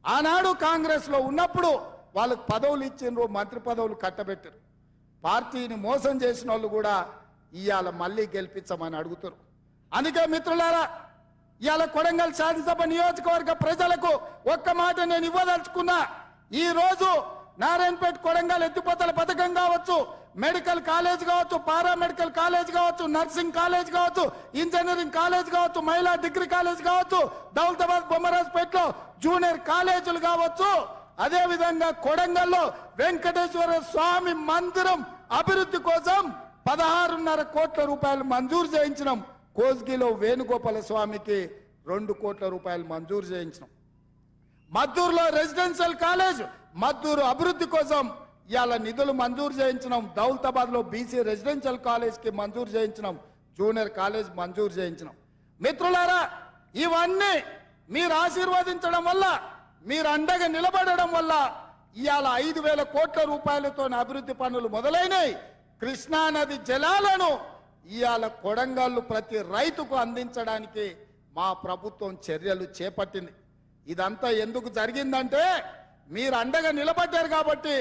ఆనాడు కాంగ్రెస్లో ఉన్నప్పుడు వాళ్ళకు పదవులు ఇచ్చిండ్రు, మంత్రి పదవులు కట్టబెట్టారు. పార్టీని మోసం చేసిన వాళ్ళు కూడా ఇవాళ మళ్ళీ గెలిపించమని అడుగుతారు. అందుకే మిత్రులారా, ఇవాళ కొడంగల్ శాసనసభ నియోజకవర్గ ప్రజలకు ఒక్క మాట నేను ఇవ్వదలుచుకున్నా. ఈ రోజు నారాయణపేట కొడంగల్ ఎత్తిపోతల పథకం కావచ్చు, మెడికల్ కాలేజ్ కావచ్చు, పారామెడికల్ కాలేజ్ కావచ్చు, నర్సింగ్ కాలేజ్ కావచ్చు, ఇంజనీరింగ్ కాలేజ్ కావచ్చు, మహిళా డిగ్రీ కాలేజ్ కావచ్చు, దౌలతాబాద్ బొమ్మరాజ్పేటలో జూనియర్ కాలేజీలు కావచ్చు, అదే విధంగా కొడంగల్లో వెంకటేశ్వర స్వామి మందిరం అభివృద్ధి కోసం 16.5 కోట్ల రూపాయలు మంజూరు చేయించడం. కోస్గిలో వేణుగోపాల స్వామికి 2 కోట్ల రూపాయలు మంజూరు చేయించడం. మద్దూరులో రెసిడెన్షియల్ కాలేజ్ మద్దూరు అభివృద్ధి కోసం ఇవాళ నిధులు మంజూరు చేయించడం. దౌలతాబాద్ లో బీసీ రెసిడెన్షియల్ కాలేజ్ కి మంజూరు చేయించడం, జూనియర్ కాలేజ్ మంజూరు చేయించడం. మిత్రులారా, ఇవన్నీ మీరు ఆశీర్వదించడం వల్ల, మీరు అండగా నిలబడడం వల్ల ఇవాళ 5,000 కోట్ల రూపాయలతో అభివృద్ధి పనులు మొదలైనవి. కృష్ణా నది జలాలను ఇవాళ కొడంగల్లు ప్రతి రైతుకు అందించడానికి మా ప్రభుత్వం చర్యలు చేపట్టింది. ఇదంతా ఎందుకు జరిగిందంటే మీరు అండగా నిలబడ్డారు కాబట్టి,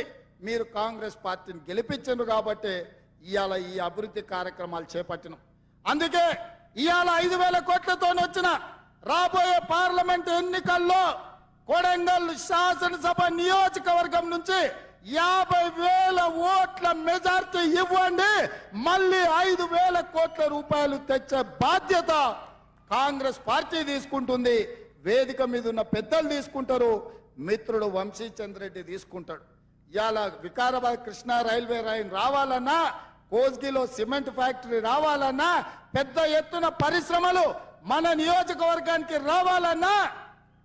మీరు కాంగ్రెస్ పార్టీని గెలిపించారు కాబట్టి ఇవాళ ఈ అభివృద్ధి కార్యక్రమాలు చేపట్టినాం. అందుకే ఇవాళ 5,000 కోట్లతో వచ్చిన రాబోయే పార్లమెంట్ ఎన్నికల్లో కొడంగల్ శాసనసభ నియోజకవర్గం నుంచి 50,000 ఓట్ల మెజార్టీ ఇవ్వండి, మళ్ళీ 5,000 కోట్ల రూపాయలు తెచ్చే బాధ్యత కాంగ్రెస్ పార్టీ తీసుకుంటుంది. వేదిక మీద ఉన్న పెద్దలు తీసుకుంటారు, మిత్రుడు వంశీచంద్రెడ్డి తీసుకుంటాడు. ఇవాళ వికారాబాద్ కృష్ణా రైల్వే లైన్ రావాలన్నా, కోస్గిలో సిమెంట్ ఫ్యాక్టరీ రావాలన్నా, పెద్ద ఎత్తున పరిశ్రమలు మన నియోజకవర్గానికి రావాలన్నా,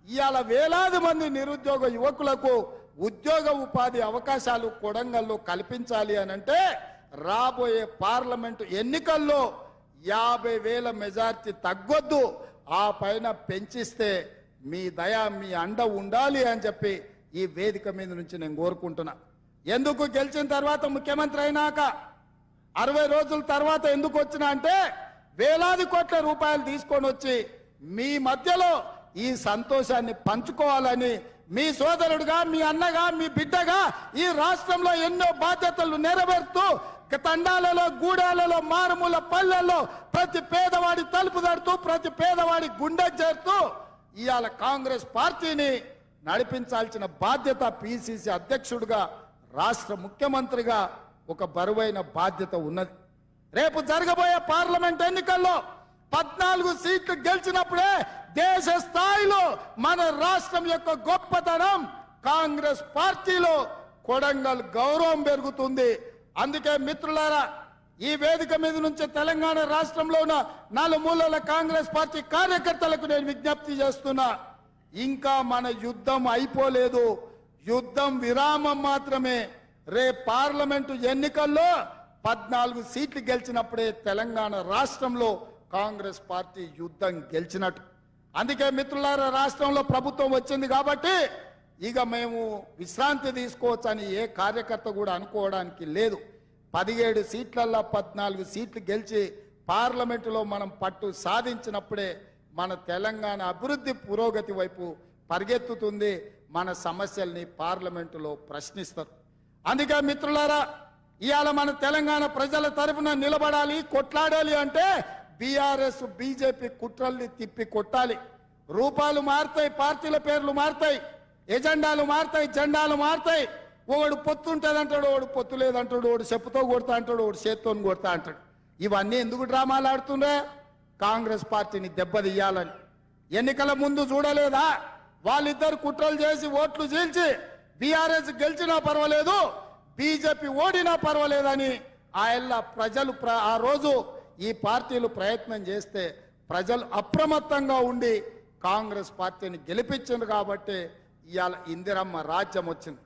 ఇవాళ వేలాది మంది నిరుద్యోగ యువకులకు ఉద్యోగ ఉపాధి అవకాశాలు కొడంగల్లో కల్పించాలి అని అంటే రాబోయే పార్లమెంటు ఎన్నికల్లో 50,000 మెజార్టీ తగ్గొద్దు, ఆ పైన పెంచిస్తే మీ దయ మీ అండ ఉండాలి అని చెప్పి ఈ వేదిక మీద నుంచి నేను కోరుకుంటున్నా. ఎందుకు గెలిచిన తర్వాత ముఖ్యమంత్రి అయినాక 60 రోజుల తర్వాత ఎందుకు వచ్చినా అంటే వేలాది కోట్ల రూపాయలు తీసుకొని వచ్చి మీ మధ్యలో ఈ సంతోషాన్ని పంచుకోవాలని, మీ సోదరుడుగా, మీ అన్నగా, మీ బిడ్డగా ఈ రాష్ట్రంలో ఎన్నో బాధ్యతలు నెరవేరుతూ తండాలలో, గూడాలలో, మారుమూల పల్లెల్లో ప్రతి పేదవాడి తలుపు తడుతూ, ప్రతి పేదవాడి గుండె చేరుతూ ఇవాళ కాంగ్రెస్ పార్టీని నడిపించాల్సిన బాధ్యత పిసిసి అధ్యక్షుడిగా, రాష్ట్ర ముఖ్యమంత్రిగా ఒక బరువైన బాధ్యత ఉన్నది. రేపు జరగబోయే పార్లమెంట్ ఎన్నికల్లో 14 సీట్లు గెలిచినప్పుడే దేశ స్థాయిలో మన రాష్ట్రం యొక్క గొప్పతనం, కాంగ్రెస్ పార్టీలో కొడంగల్ గౌరవం పెరుగుతుంది. అందుకే మిత్రులారా, ఈ వేదిక మీద నుంచి తెలంగాణ రాష్ట్రంలో ఉన్న 4 మూలల కాంగ్రెస్ పార్టీ కార్యకర్తలకు నేను విజ్ఞప్తి చేస్తున్నా, ఇంకా మన యుద్ధం అయిపోలేదు, యుద్ధం విరామం మాత్రమే. రేపు పార్లమెంటు ఎన్నికల్లో 14 సీట్లు గెలిచినప్పుడే తెలంగాణ రాష్ట్రంలో కాంగ్రెస్ పార్టీ యుద్ధం గెలిచినట్టు. అందుకే మిత్రులారా, రాష్ట్రంలో ప్రభుత్వం వచ్చింది కాబట్టి ఇక మేము విశ్రాంతి తీసుకోవచ్చని ఏ కార్యకర్త కూడా అనుకోవడానికి లేదు. 17 సీట్లల్లో 14 సీట్లు గెలిచి పార్లమెంటులో మనం పట్టు సాధించినప్పుడే మన తెలంగాణ అభివృద్ధి పురోగతి వైపు పరిగెత్తుతుంది, మన సమస్యల్ని పార్లమెంటులో ప్రశ్నిస్తారు. అందుకే మిత్రులారా, ఇవాళ మన తెలంగాణ ప్రజల తరఫున నిలబడాలి, కొట్లాడాలి అంటే బీఆర్ఎస్ బీజేపీ కుట్రల్ని తిప్పి కొట్టాలి. రూపాలు మారుతాయి, పార్టీల పేర్లు మారుతాయి, ఎజెండాలు మారుతాయి, జెండాలు మారుతాయి. ఒకడు పొత్తు ఉంటుంది అంటాడు, ఒకడు పొత్తు లేదంటాడు, ఒకడు చెప్పుతో కొడతా అంటాడు, ఒకడు చేత్తో కొడతా అంటాడు. ఇవన్నీ ఎందుకు డ్రామాలు ఆడుతుండే? కాంగ్రెస్ పార్టీని దెబ్బతీయాలని. ఎన్నికల ముందు చూడలేదా? వాళ్ళిద్దరు కుట్రలు చేసి ఓట్లు చీల్చి బీఆర్ఎస్ గెలిచినా పర్వాలేదు, బీజేపీ ఓడినా పర్వాలేదని ప్రజలు ఆ రోజు ఈ పార్టీలు ప్రయత్నం చేస్తే ప్రజలు అప్రమత్తంగా ఉండి కాంగ్రెస్ పార్టీని గెలిపించింది కాబట్టి ఇవాళ ఇందిరమ్మ రాజ్యం వచ్చింది.